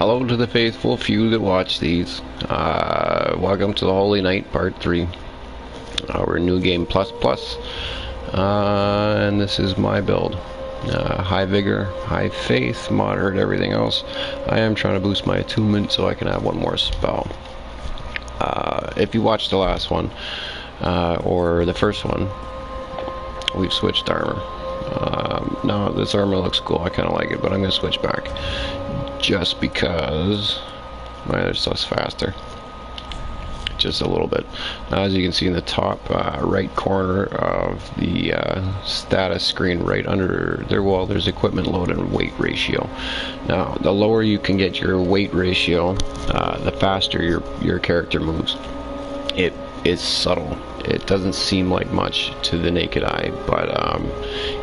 Hello to the faithful few that watch these. Welcome to the Holy Night Part 3. Our new game plus plus. And this is my build. High vigor, high faith, moderate everything else. I am trying to boost my attunement so I can have one more spell. If you watched the last one, or the first one, we've switched armor. Now this armor looks cool, I kind of like it, but I'm going to switch back. Just because my other stuff's faster. Just a little bit. Now, as you can see in the top right corner of the status screen, right under there, well, there's equipment load and weight ratio. Now, the lower you can get your weight ratio, the faster your character moves. It is subtle. It doesn't seem like much to the naked eye, but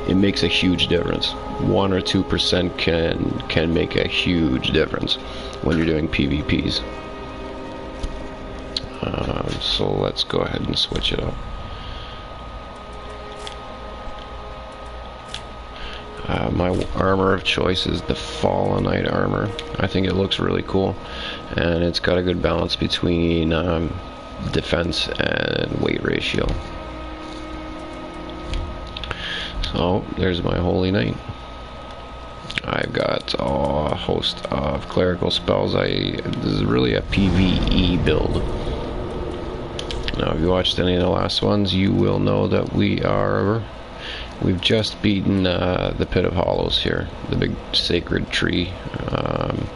it makes a huge difference. 1 or 2% can make a huge difference when you're doing PvPs. So let's go ahead and switch it up. My armor of choice is the Fallenite armor. I think it looks really cool, and it's got a good balance between defense and weight ratio. So there's my Holy Knight. I've got a host of clerical spells. This is really a PvE build. Now, if you watched any of the last ones, you will know that we've just beaten the Pit of Hollows here, the big sacred tree, and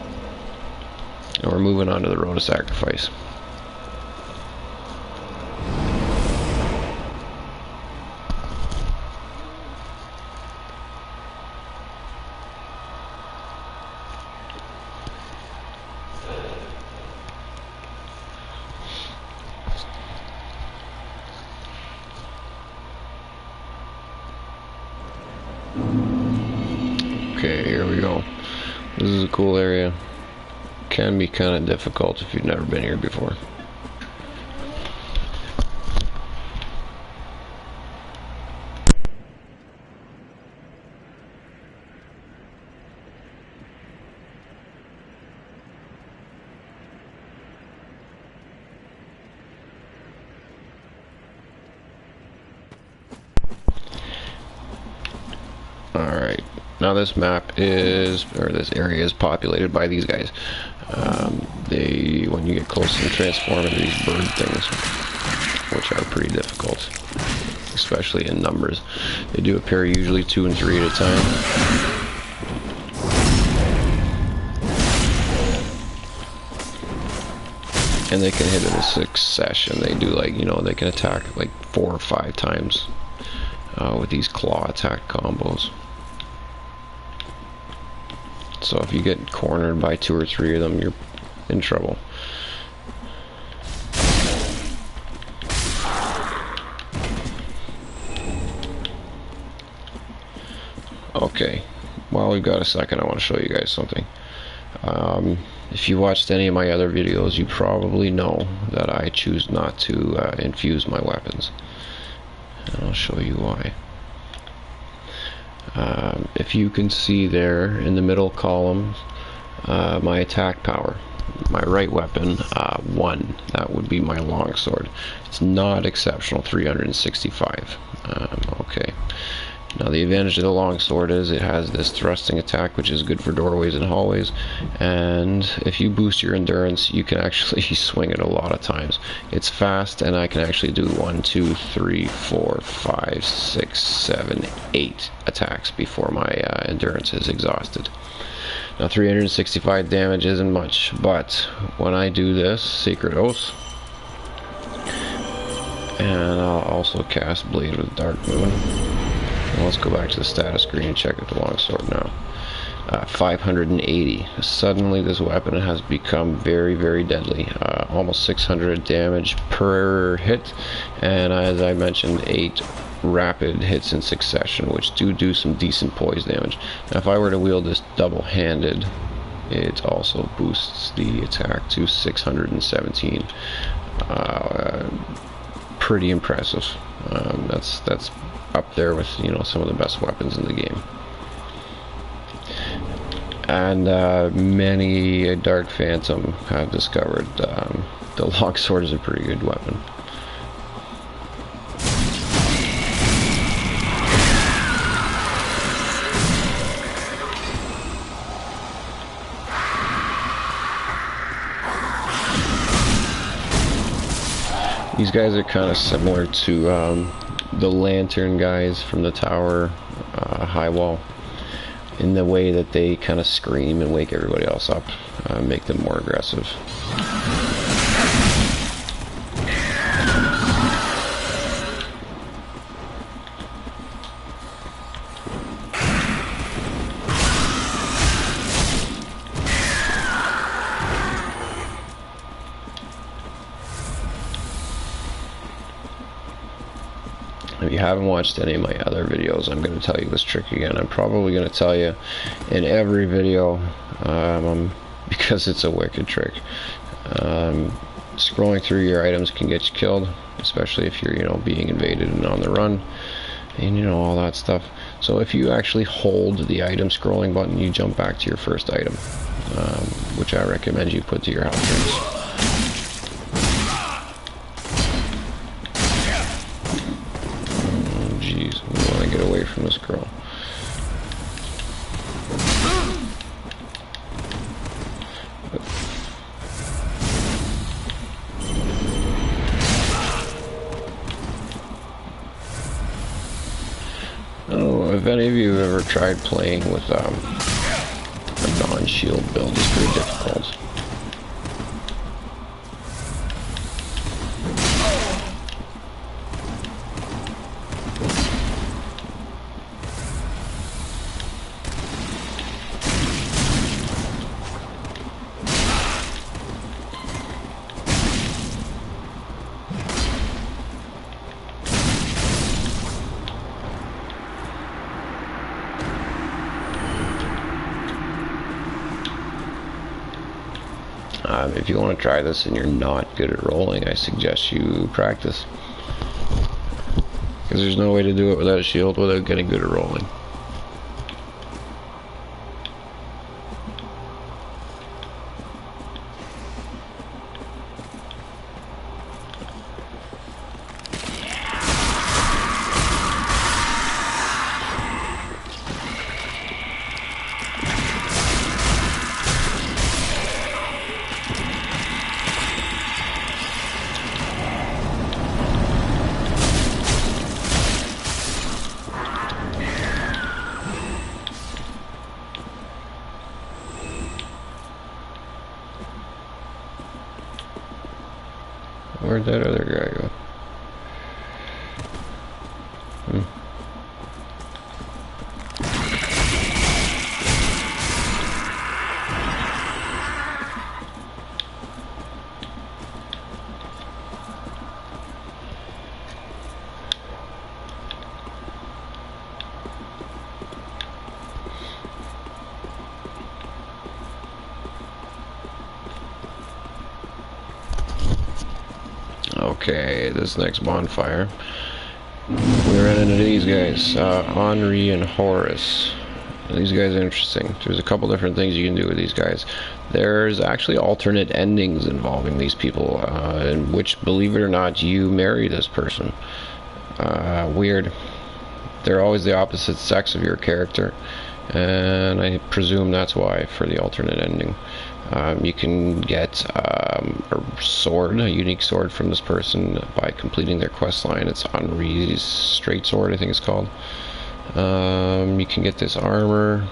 we're moving on to the Road of Sacrifice. Okay, here we go. This is a cool area. Can be kind of difficult if you've never been here before. Alright, now this map is, or this area is populated by these guys. When you get close and transform into these bird things, which are pretty difficult, especially in numbers. They do appear usually 2 and 3 at a time. And they can hit in a succession. They do, like, you know, they can attack like 4 or 5 times with these claw attack combos. So if you get cornered by 2 or 3 of them, you're in trouble. Okay, while we've got a second, I want to show you guys something. If you watched any of my other videos, you probably know that I choose not to infuse my weapons. And I'll show you why. If you can see there in the middle column, my attack power. My right weapon, 1. That would be my longsword. It's not exceptional, 365. Okay. Now the advantage of the longsword is it has this thrusting attack, which is good for doorways and hallways, and if you boost your endurance, you can actually swing it a lot of times. It's fast, and I can actually do 1, 2, 3, 4, 5, 6, 7, 8 attacks before my endurance is exhausted. Now 365 damage isn't much, but when I do this, Sacred Oath, and I'll also cast Blade with Dark Moon. Well, let's go back to the status screen and check out the longsword now. 580. Suddenly this weapon has become very, very deadly. Almost 600 damage per hit, and as I mentioned, 8 rapid hits in succession, which do some decent poise damage. Now if I were to wield this double-handed, it also boosts the attack to 617. Pretty impressive. That's up there with, you know, some of the best weapons in the game. And many a Dark Phantom have discovered the longsword is a pretty good weapon. These guys are kind of similar to the lantern guys from the tower high wall, in the way that they kind of scream and wake everybody else up, make them more aggressive. If you haven't watched any of my other videos, I'm going to tell you this trick again. I'm probably going to tell you in every video, because it's a wicked trick. Scrolling through your items can get you killed, especially if you're, being invaded and on the run, and all that stuff. So if you actually hold the item scrolling button, you jump back to your first item, which I recommend you put to your health rings. Get away from this girl. Oh, if any of you have ever tried playing with a non-shield build, it's pretty difficult. If you want to try this and you're not good at rolling, I suggest you practice. Because there's no way to do it without a shield without getting good at rolling. Where'd that other guy go? Okay, this next bonfire, we ran into these guys, Henri and Horace. These guys are interesting. There's a couple different things you can do with these guys. There's actually alternate endings involving these people, in which, believe it or not, you marry this person. Weird. They're always the opposite sex of your character, and I presume that's why for the alternate ending. You can get a sword, a unique sword from this person by completing their quest line. It's Henri's straight sword, I think it's called. You can get this armor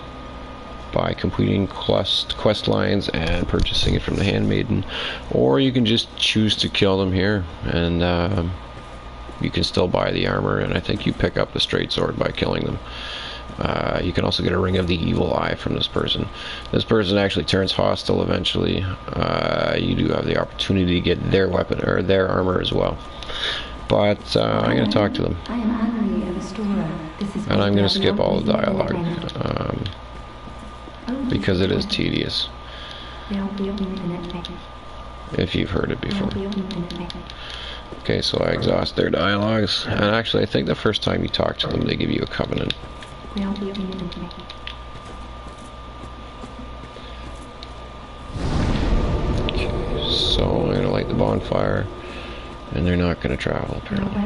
by completing quest lines and purchasing it from the handmaiden, or you can just choose to kill them here, and you can still buy the armor, and I think you pick up the straight sword by killing them. You can also get a Ring of the Evil Eye from this person. This person actually turns hostile eventually. You do have the opportunity to get their weapon or their armor as well. But I'm going to talk to them. I am Henri, a restorer. And I'm going to skip all the dialogue because it is tedious. If you've heard it before. Okay, so I exhaust their dialogues. And actually, I think the first time you talk to them, they give you a covenant. so I'm going to light the bonfire, and they're not going to travel apparently.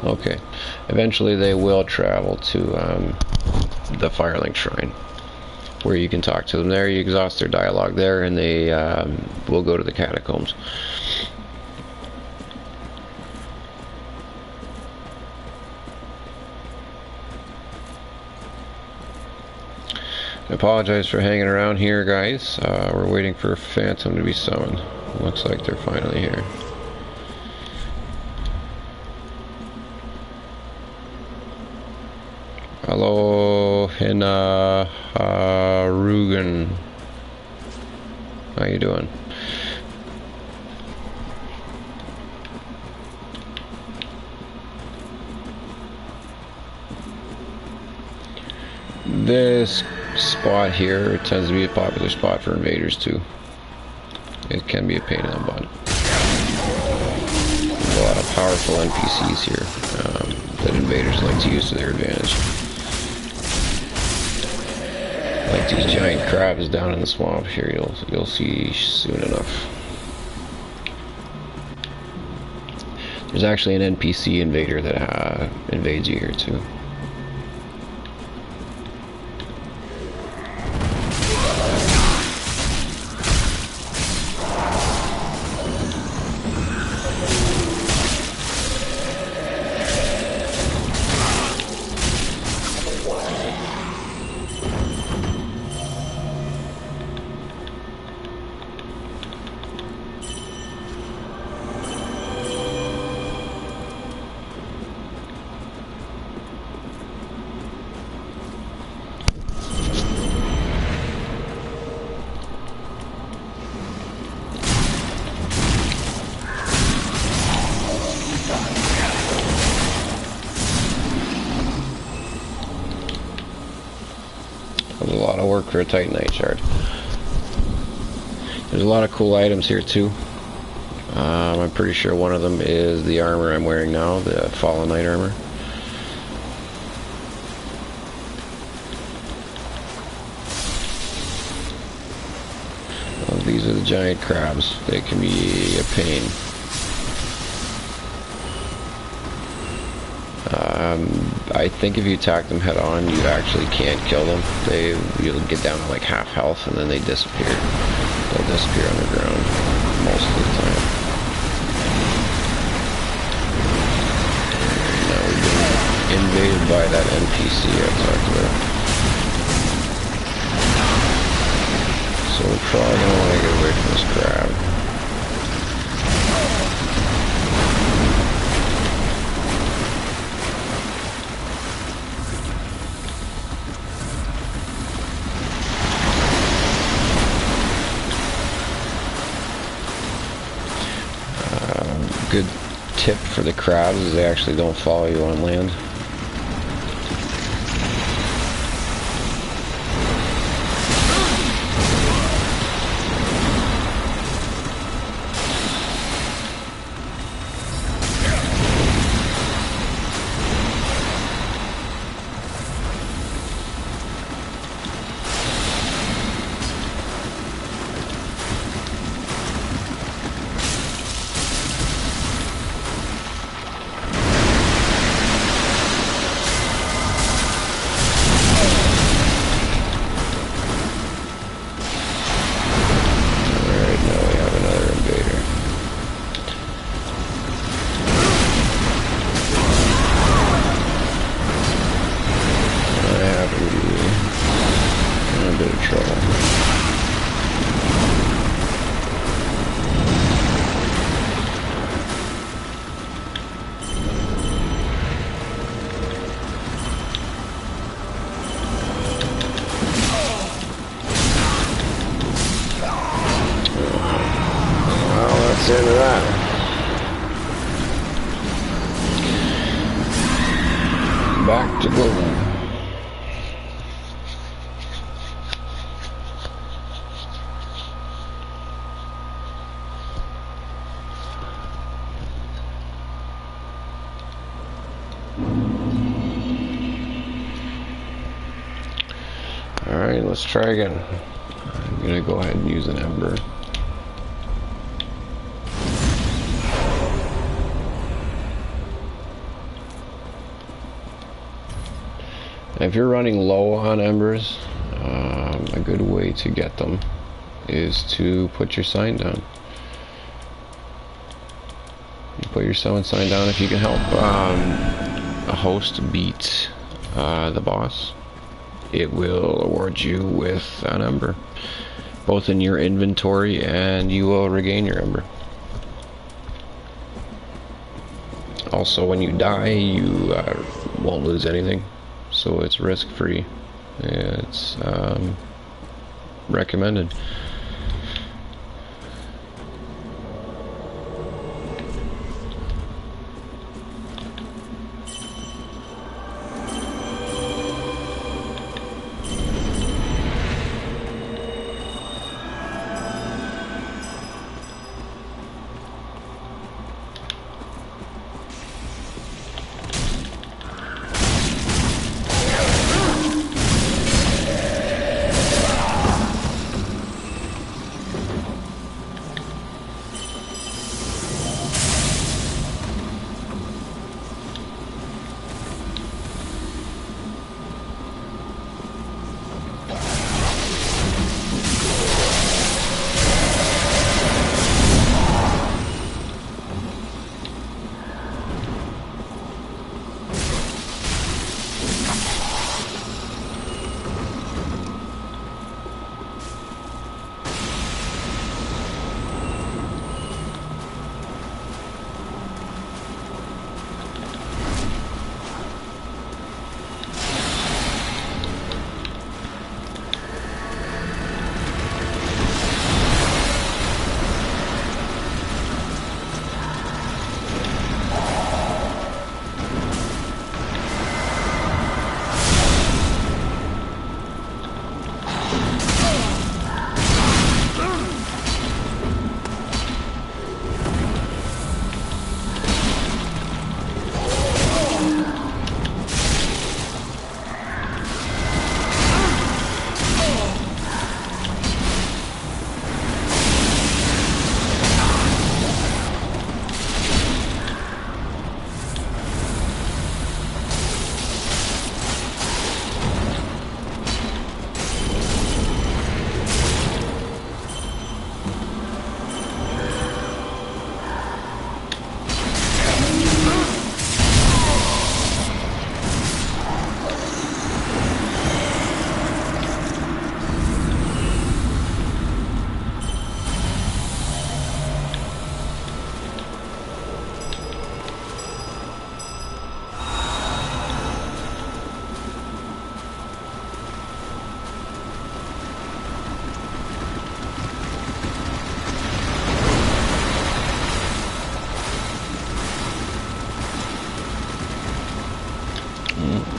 Okay, eventually they will travel to the Firelink Shrine, where you can talk to them there. You exhaust their dialogue there, and they will go to the catacombs. I apologize for hanging around here, guys. We're waiting for Phantom to be summoned. Looks like they're finally here. Hello, Hina Rugen. How you doing? This spot here tends to be a popular spot for invaders too. It can be a pain in the butt. There's a lot of powerful NPCs here that invaders like to use to their advantage. Like these giant crabs down in the swamp here, you'll see soon enough. There's actually an NPC invader that invades you here too. There's a lot of work for a Titanite shard. There's a lot of cool items here too. I'm pretty sure one of them is the armor I'm wearing now, the Fallen Knight armor. Well, these are the giant crabs. They can be a pain. I think if you attack them head on, you actually can't kill them. You'll get down to like half health and then they disappear. They'll disappear underground most of the time. Now we've been invaded by that NPC I talked about. So we're probably gonna want to get away from this crab. Good tip for the crabs is they actually don't follow you on land. Into that. Back to golden. Alright, let's try again. I'm gonna go ahead and use an ember. If you're running low on embers, a good way to get them is to put your sign down. You put your summon sign down if you can help a host beat the boss. It will award you with an ember, both in your inventory, and you will regain your ember. Also, when you die, you won't lose anything, so it's risk-free. It's recommended.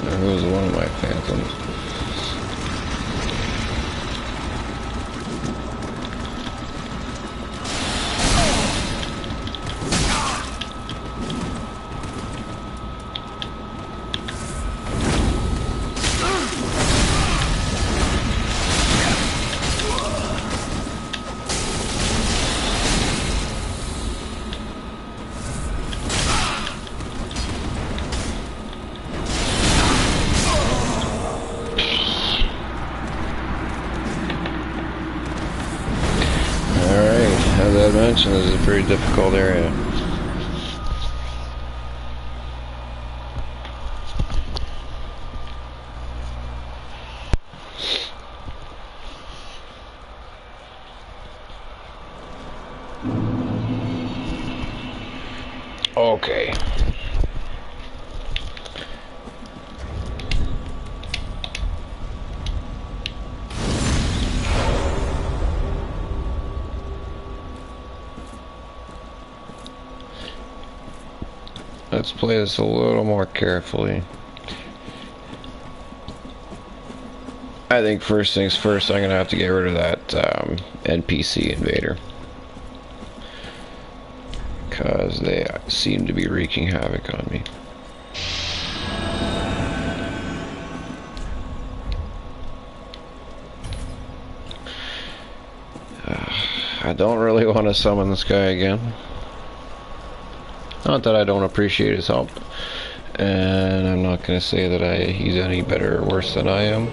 There was one of my phantoms. As I mentioned, this is a pretty difficult area. Okay. Let's play this a little more carefully. I think first things first, I'm gonna have to get rid of that NPC invader, because they seem to be wreaking havoc on me. I don't really want to summon this guy again. Not that I don't appreciate his help, and I'm not going to say that he's any better or worse than I am,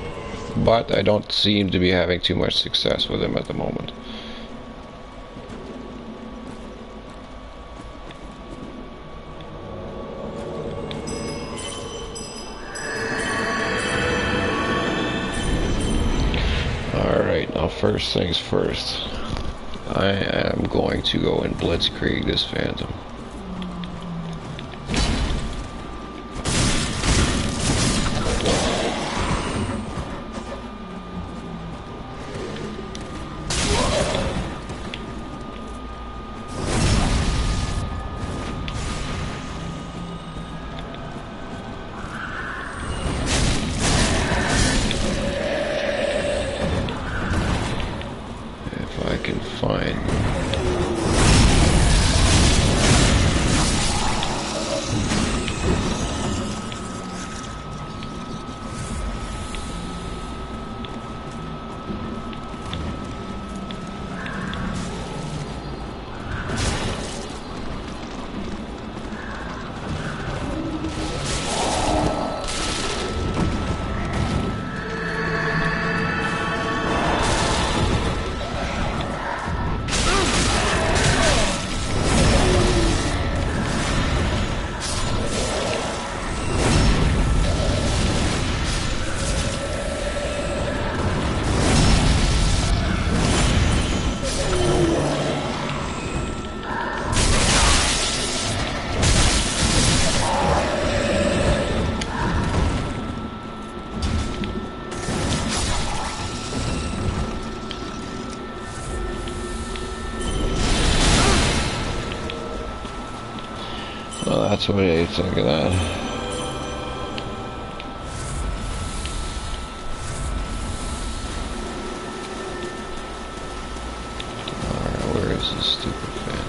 but I don't seem to be having too much success with him at the moment. Alright, now first things first. I am going to go and blitzkrieg this phantom. If I can find... Well, that's what I think of that. Alright, where is this stupid fan?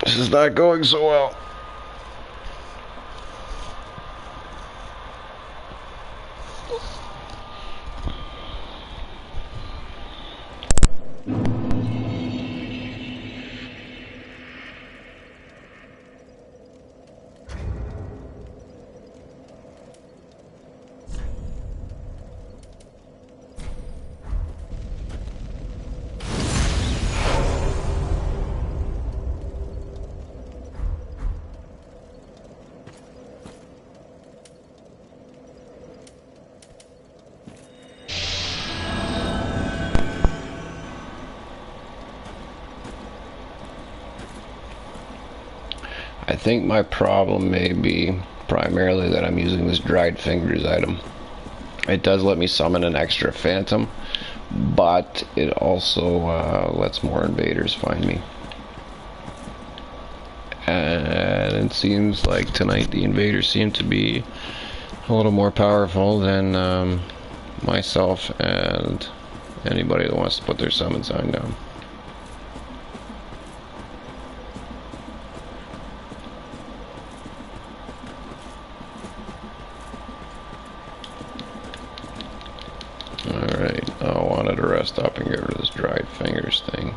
This is not going so well. I think my problem may be primarily that I'm using this dried fingers item. It does let me summon an extra phantom, but it also lets more invaders find me. And it seems like tonight the invaders seem to be a little more powerful than myself and anybody that wants to put their summon sign down. Alright, I wanted to rest up and get rid of this dried fingers thing.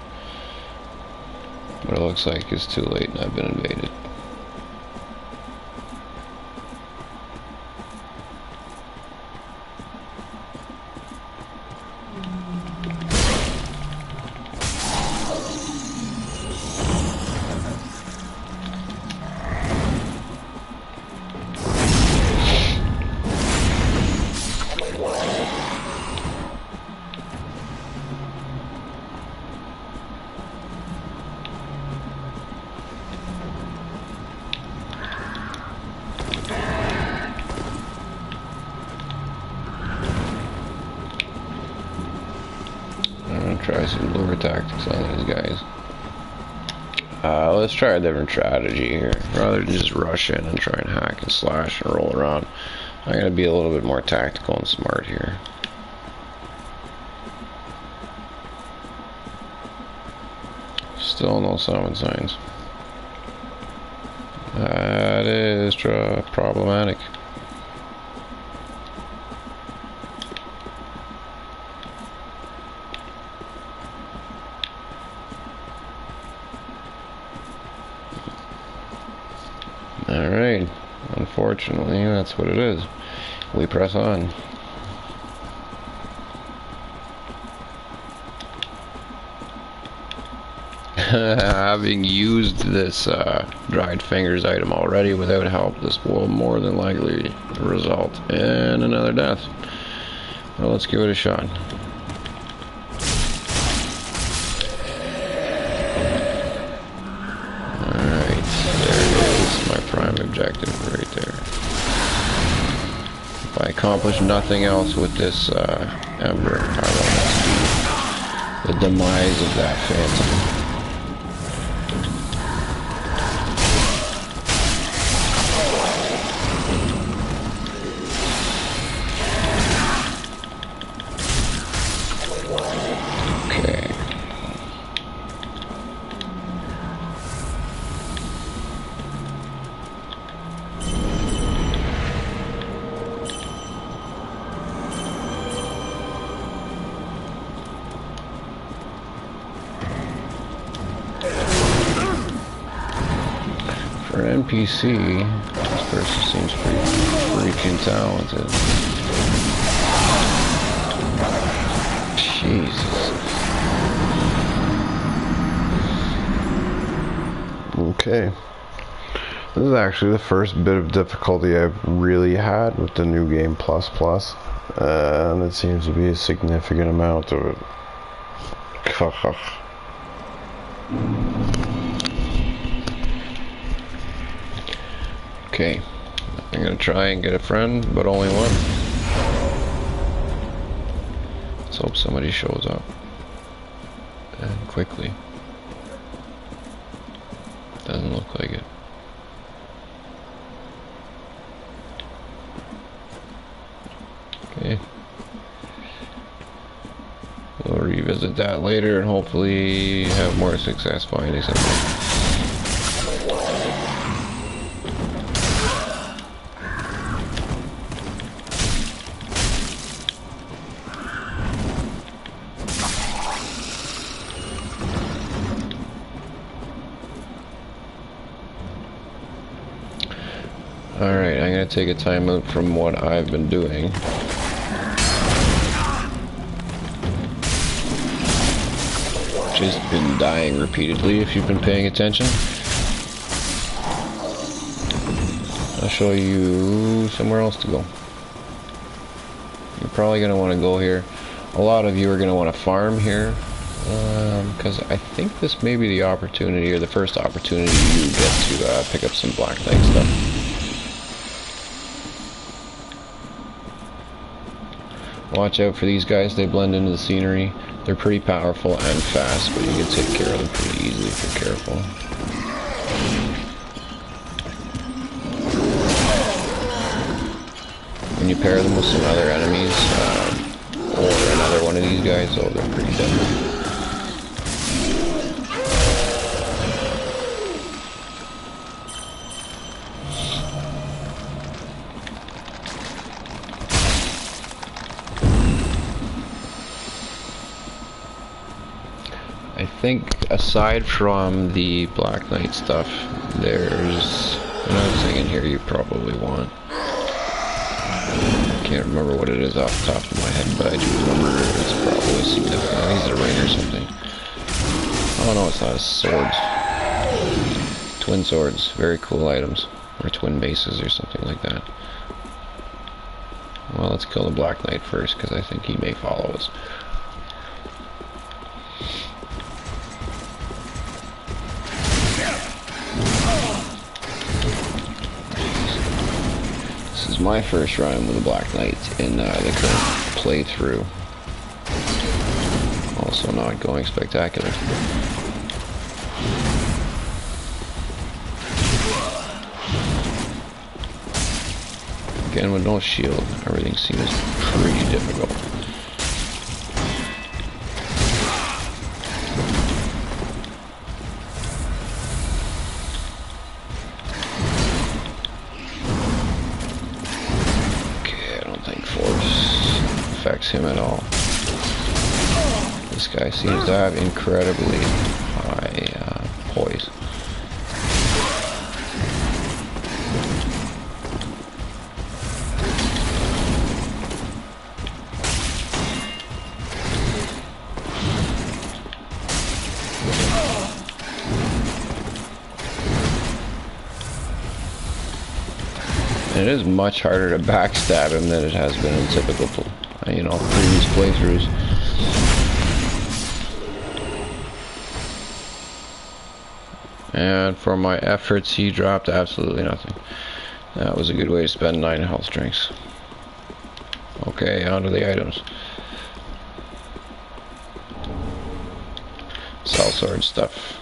But it looks like it's too late and I've been invaded. Try some lure tactics on these guys. Let's try a different strategy here. Rather than just rush in and try and hack and slash and roll around, I'm going to be a little bit more tactical and smart here. Still no summon signs. That is problematic. Alright, unfortunately that's what it is. We press on. Having used this dried fingers item already without help, this will more than likely result in another death. Well, let's give it a shot. Prime objective right there. If I accomplish nothing else with this Ember, I want to see the demise of that Phantom. For an NPC, this person seems pretty freaking talented. Jesus. Okay. This is actually the first bit of difficulty I've really had with the new game plus plus. And it seems to be a significant amount of it. Okay, I'm gonna try and get a friend, but only one. Let's hope somebody shows up. And quickly. Doesn't look like it. Okay. We'll revisit that later and hopefully have more success finding something. Alright, I'm going to take a timeout from what I've been doing. Just been dying repeatedly if you've been paying attention. I'll show you somewhere else to go. You're probably going to want to go here. A lot of you are going to want to farm here Because I think this may be the opportunity, or the first opportunity you get to pick up some Black Knight stuff. Watch out for these guys, they blend into the scenery. They're pretty powerful and fast, but you can take care of them pretty easily if you're careful. When you pair them with some other enemies, or another one of these guys, oh, they're pretty deadly. I think aside from the Black Knight stuff, there's another thing in here you probably want. I can't remember what it is off the top of my head, but I do remember it's probably significant. I think it's a ring or something. Oh no, it's not. It's swords. Twin swords. Very cool items. Or twin maces or something like that. Well, let's kill the Black Knight first, because I think he may follow us. This is my first run with the Black Knight in the current playthrough. Also not going spectacular. Again, with no shield, everything seems pretty difficult. Okay, I don't think force affects him at all. This guy seems to have incredibly high poise. It is much harder to backstab him than it has been in typical, previous playthroughs. And for my efforts, he dropped absolutely nothing. That was a good way to spend 9 health drinks. Okay, on to the items. Cell sword stuff.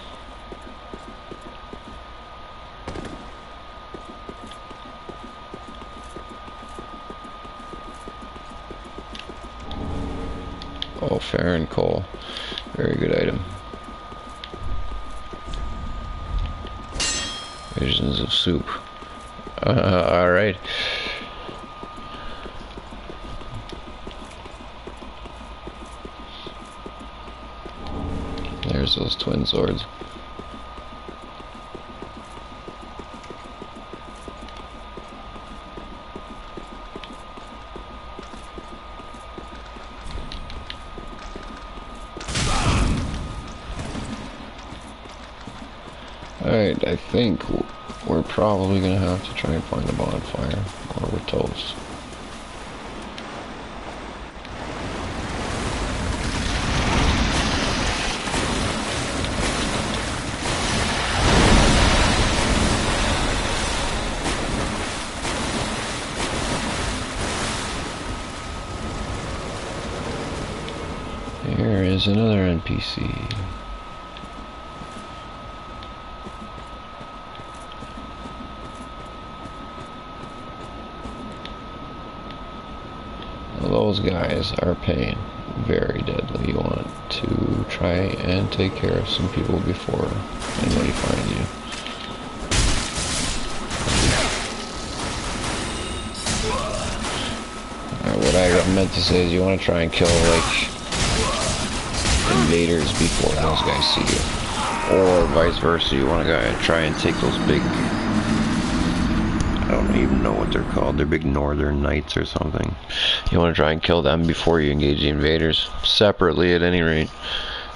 Oh, fair and coal. Very good item. Visions of soup. Alright. There's those twin swords. Alright, I think we're probably gonna have to try and find a bonfire, or we're toast. Here is another NPC. Those guys are pain. Very deadly. You want to try and take care of some people before anybody finds you. What I meant to say is you want to try and kill, like, invaders before those guys see you. Or vice versa, you want to try and take those big... I don't even know what they're called. They're big northern knights or something. You want to try and kill them before you engage the invaders. Separately at any rate.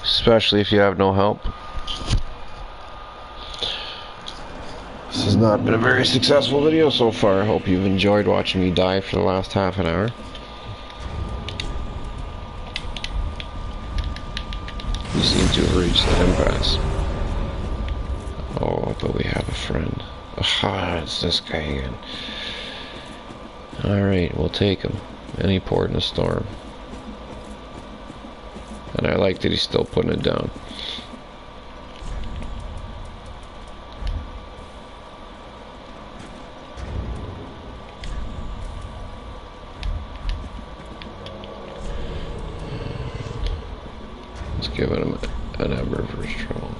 Especially if you have no help. This has not been a very successful video so far. I hope you've enjoyed watching me die for the last half an hour. Just let him pass. Oh, but we have a friend. Aha, it's this guy again. Alright, we'll take him. Any port in a storm. And I like that he's still putting it down. Let's give him an ember for his troubles.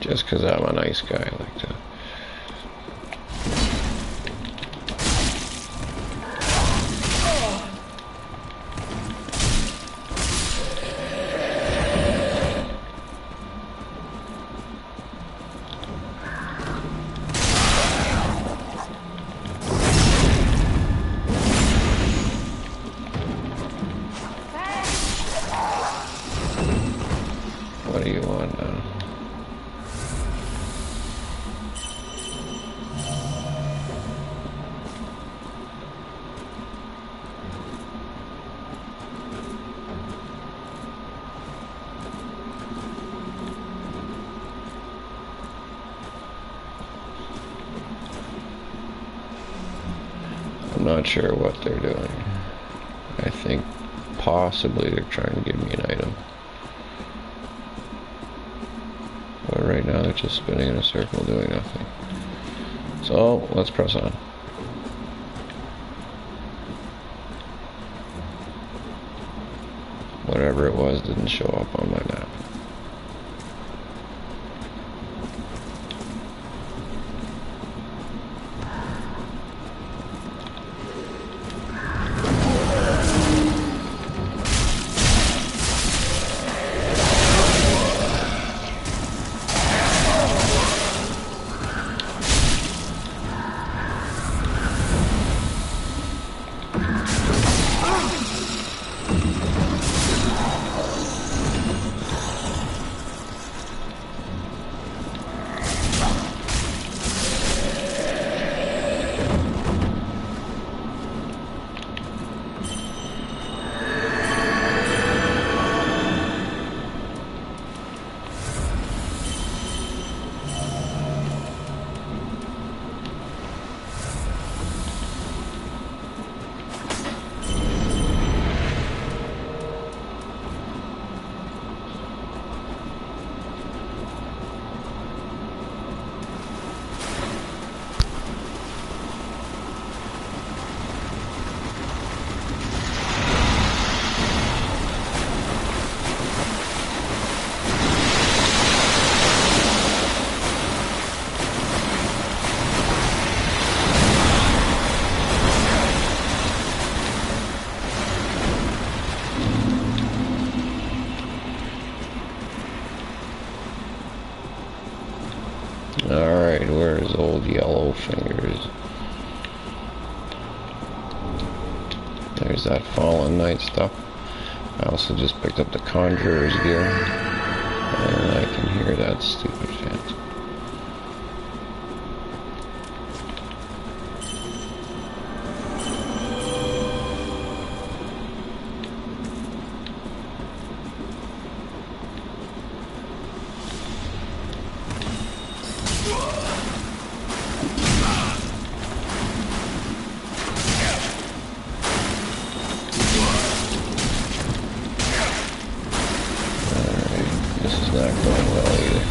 Just because I'm a nice guy, I like to. What do you want now? I'm not sure what they're doing. I think possibly they're trying to give me an item. But right now they're just spinning in a circle doing nothing. So let's press on. Whatever it was didn't show up on my map. Alright, where's old yellow fingers? There's that fallen knight stuff. I also just picked up the conjurer's gear. And I can hear that stupid chant. Not going well either.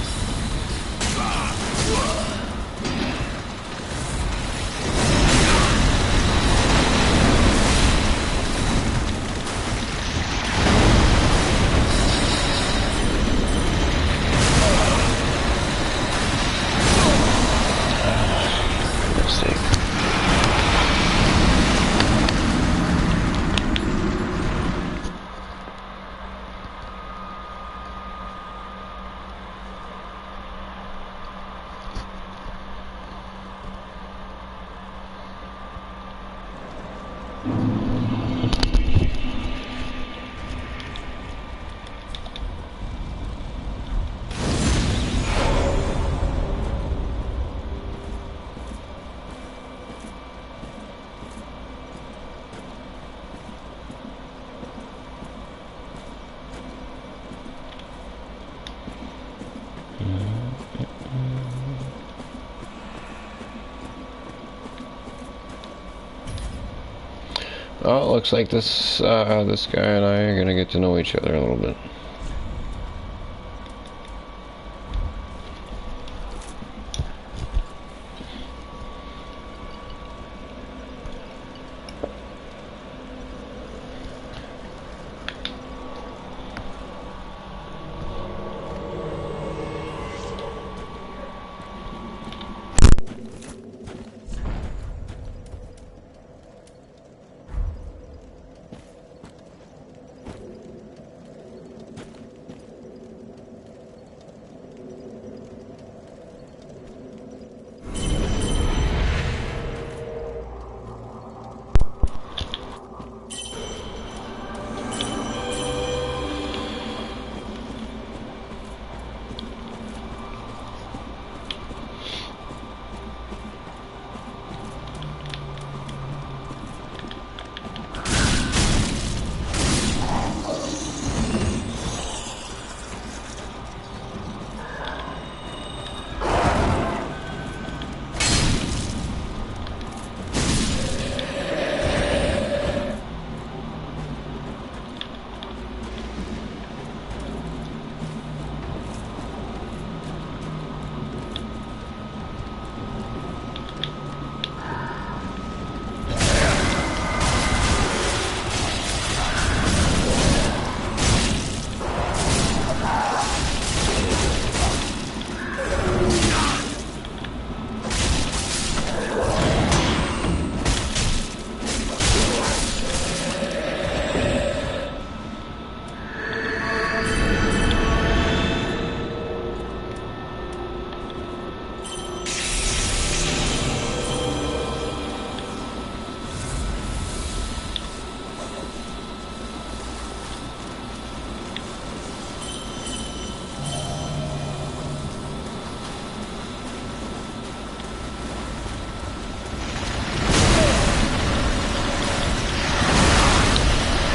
Oh, looks like this guy and I are gonna get to know each other a little bit.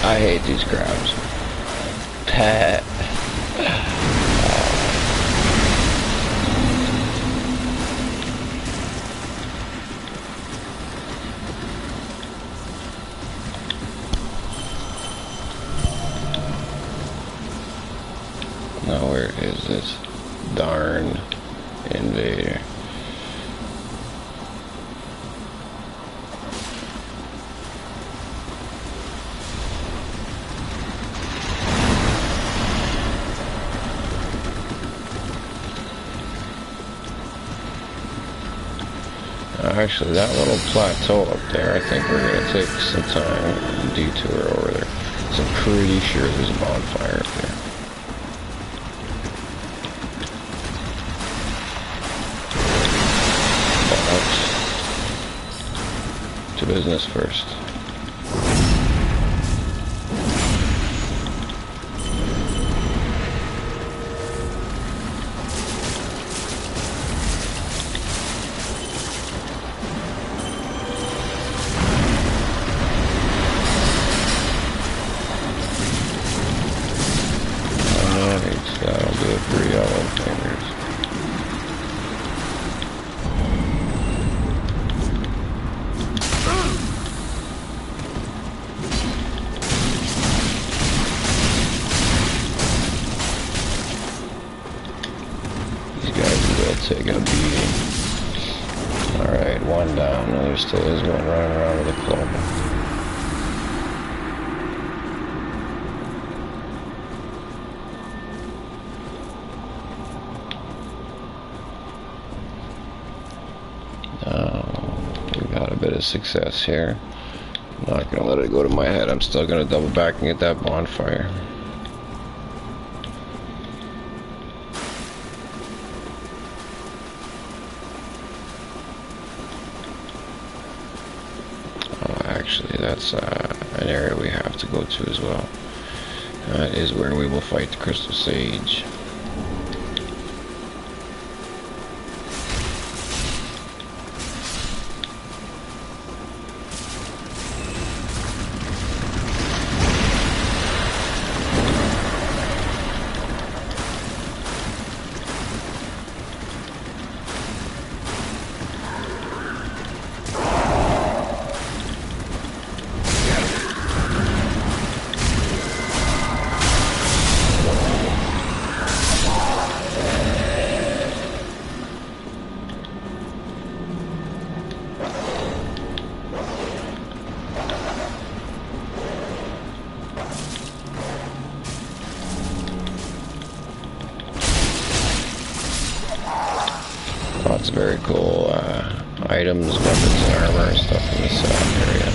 I hate these crabs. Pet. Now where is this darn invader? Actually, that little plateau up there, I think we're going to take some time and detour over there. So I'm pretty sure there's a bonfire up there. But to business first. That'll do it for yellow fingers. These guys will take a beating. Alright, one down. And there still is one running around with a club. We got a bit of success here. I'm not gonna let it go to my head. I'm still gonna double back and get that bonfire. Oh, actually, that's an area we have to go to as well. That is where we will fight the Crystal Sage. lots of very cool items, weapons, and armor and stuff in this area.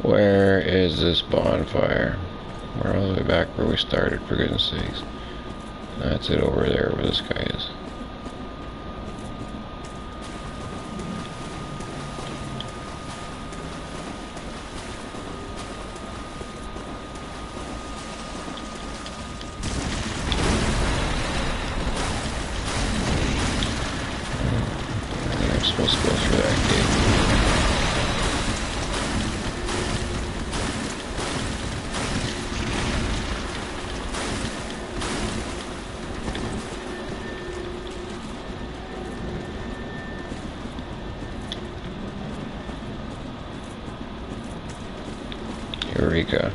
Where is this bonfire? We're all the way back where we started, for goodness sakes. That's it over there where this guy is. I'm supposed to go through that gate. Eureka.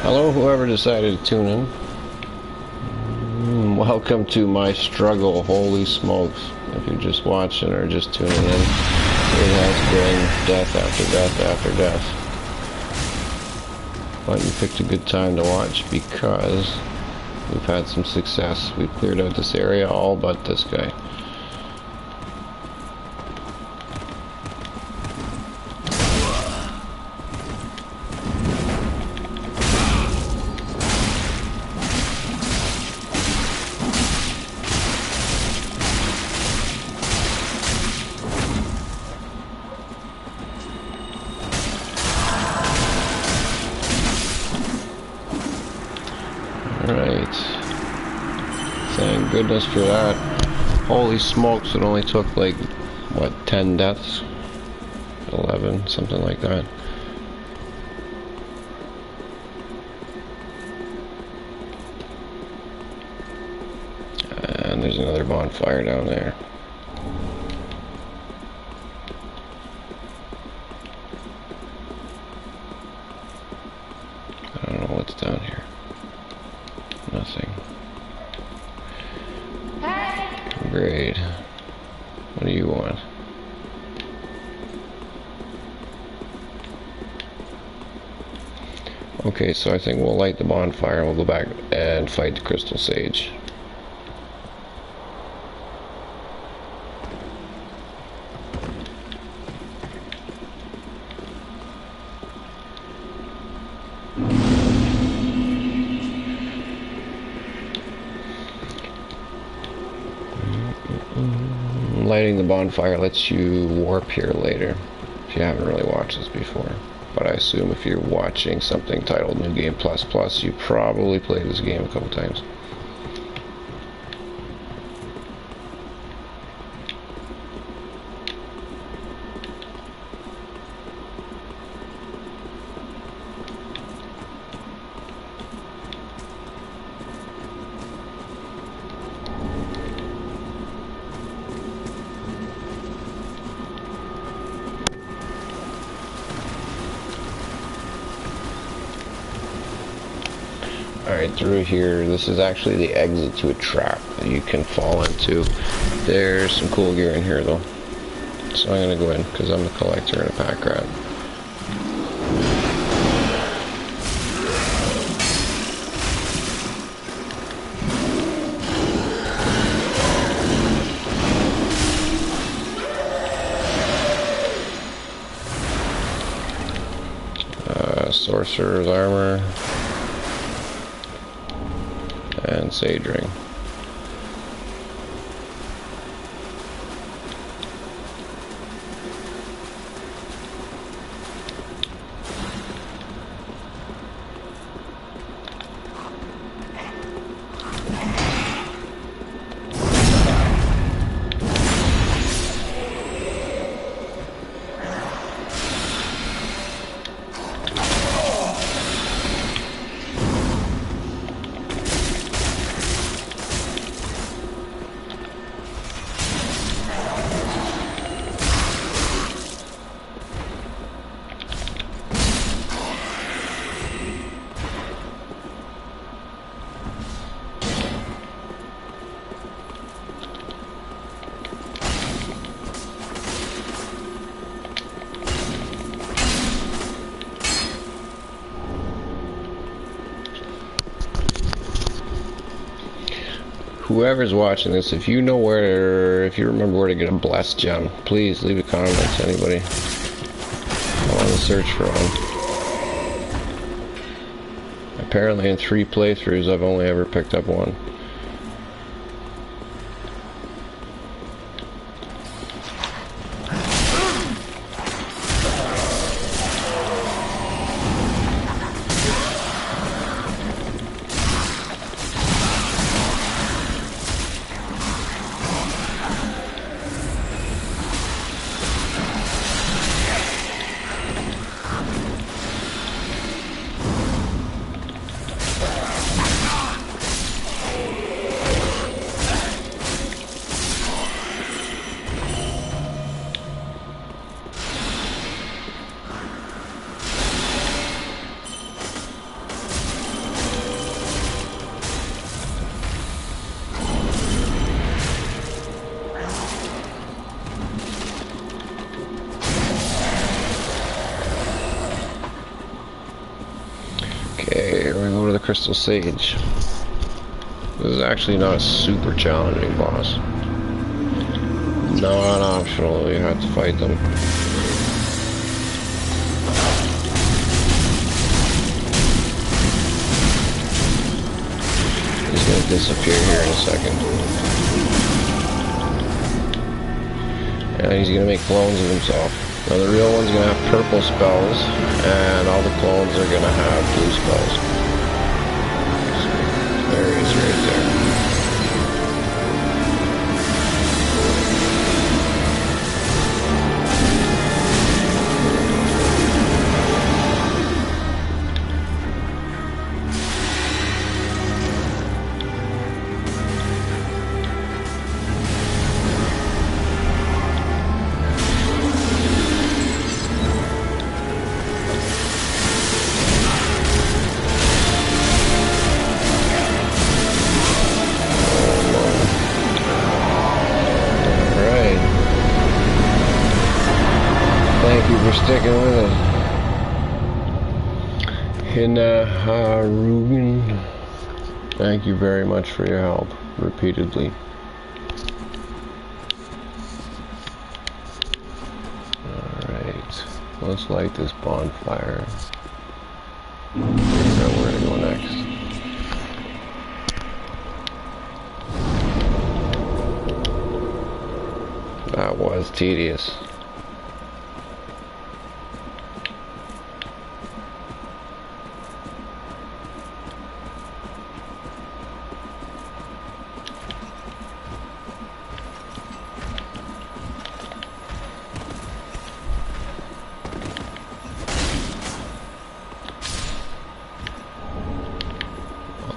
Hello, whoever decided to tune in. Welcome to my struggle. Holy smokes. If you're just watching or just tuning in, it has been death after death after death. But you picked a good time to watch because we've had some success. We've cleared out this area, all but this guy. Alright. Thank goodness for that. Holy smokes, it only took like, what, 10 deaths? 11, something like that. And there's another bonfire down there. I don't know what's down here. Nothing. Great. What do you want? Okay, so I think we'll light the bonfire and we'll go back and fight the Crystal Sage. Lighting the bonfire lets you warp here later, if you haven't really watched this before. But I assume if you're watching something titled New Game Plus Plus, you probably played this game a couple times. Alright, through here, this is actually the exit to a trap that you can fall into. There's some cool gear in here though. So I'm gonna go in, because I'm the collector and a pack rat. Sorcerer's armor. And Sage Ring. whoever's watching this, if you know where, if you remember where to get a blessed gem, please leave a comment to anybody. I want to search for one. Apparently in 3 playthroughs, I've only ever picked up one. Okay, here we go to the Crystal Sage. This is actually not a super challenging boss. Not optional, you have to fight them. He's gonna disappear here in a second. And he's gonna make clones of himself. Now the real one's gonna have purple spells, and all the clones are gonna have blue spells. So, there he is right there. Thank you for sticking with it. Hina Ruben, thank you very much for your help, repeatedly. Alright, let's light this bonfire. Figure out where to go next. That was tedious.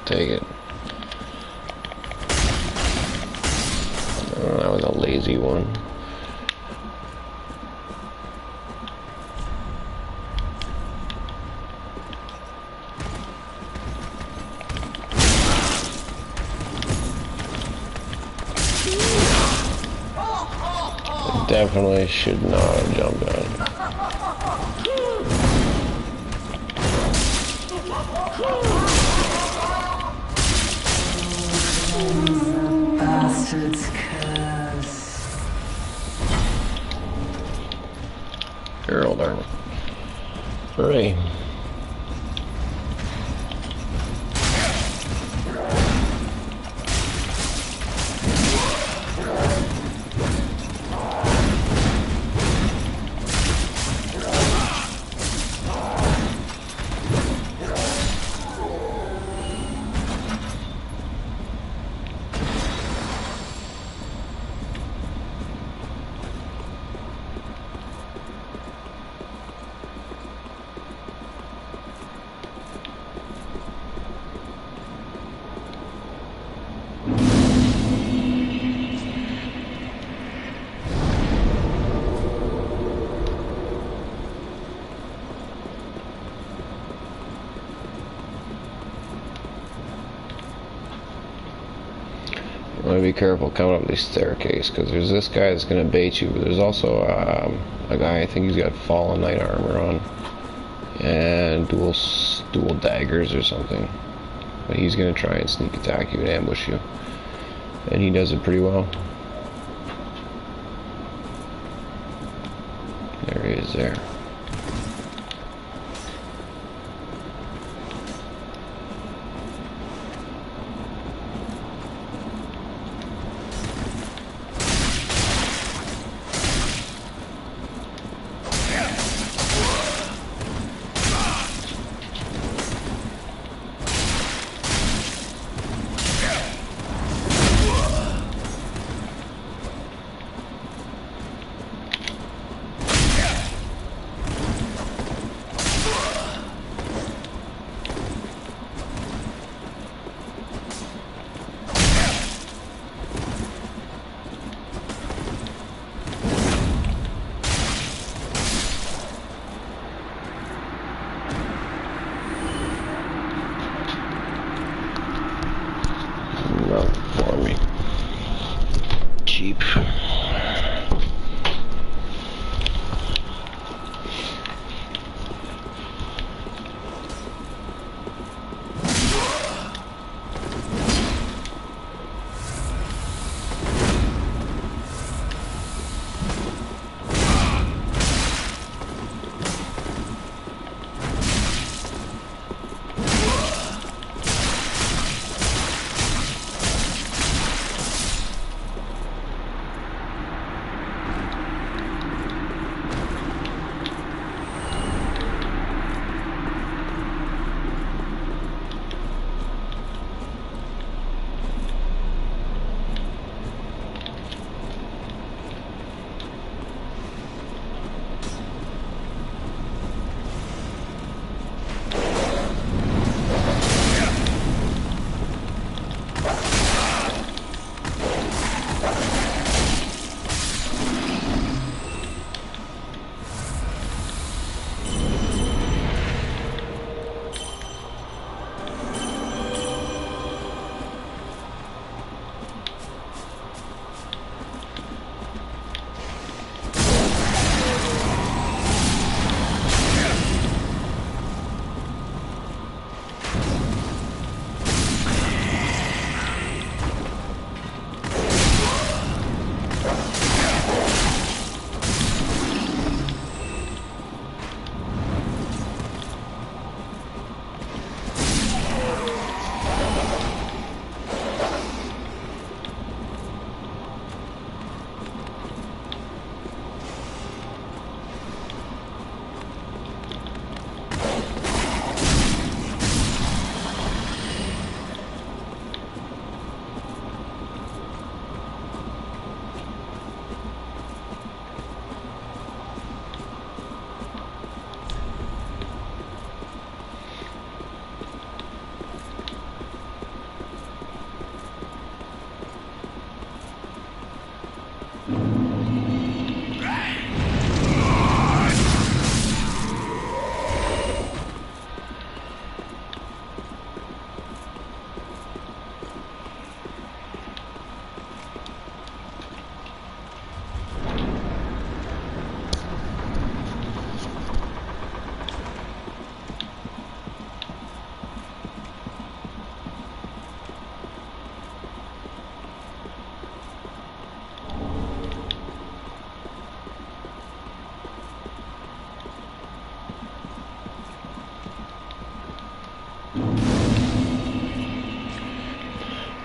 Take it. Oh, that was a lazy one. It definitely should not have jumped out. Bastard's curse. Girl, darn it. Hooray. You want to be careful coming up this staircase, because there's this guy that's going to bait you, but there's also a guy, I think he's got fallen knight armor on, and dual daggers or something, but he's going to try and sneak attack you and ambush you. and he does it pretty well. There he is there. Not for me. Cheap.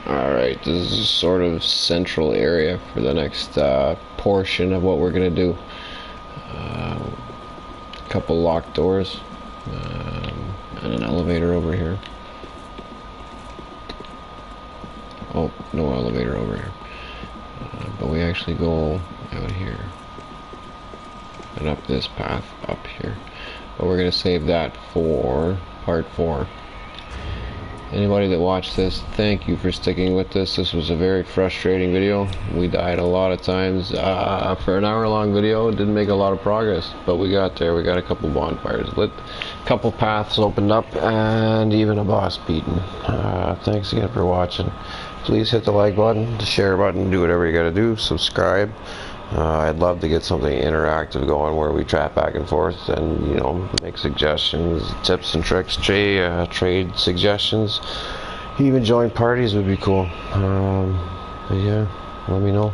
Alright, this is a sort of central area for the next portion of what we're going to do. A couple locked doors, and an elevator over here. Oh, no elevator over here. But we actually go out here and up this path up here. But we're going to save that for part 4. Anybody that watched this, thank you for sticking with this. This was a very frustrating video. We died a lot of times. For an hour-long video, it didn't make a lot of progress, but we got there. We got a couple bonfires lit, a couple paths opened up, and even a boss beaten. Thanks again for watching. Please hit the like button, the share button, do whatever you gotta do, subscribe. I'd love to get something interactive going where we chat back and forth and, you know, make suggestions, tips and tricks, trade suggestions. Even join parties would be cool. But yeah, let me know.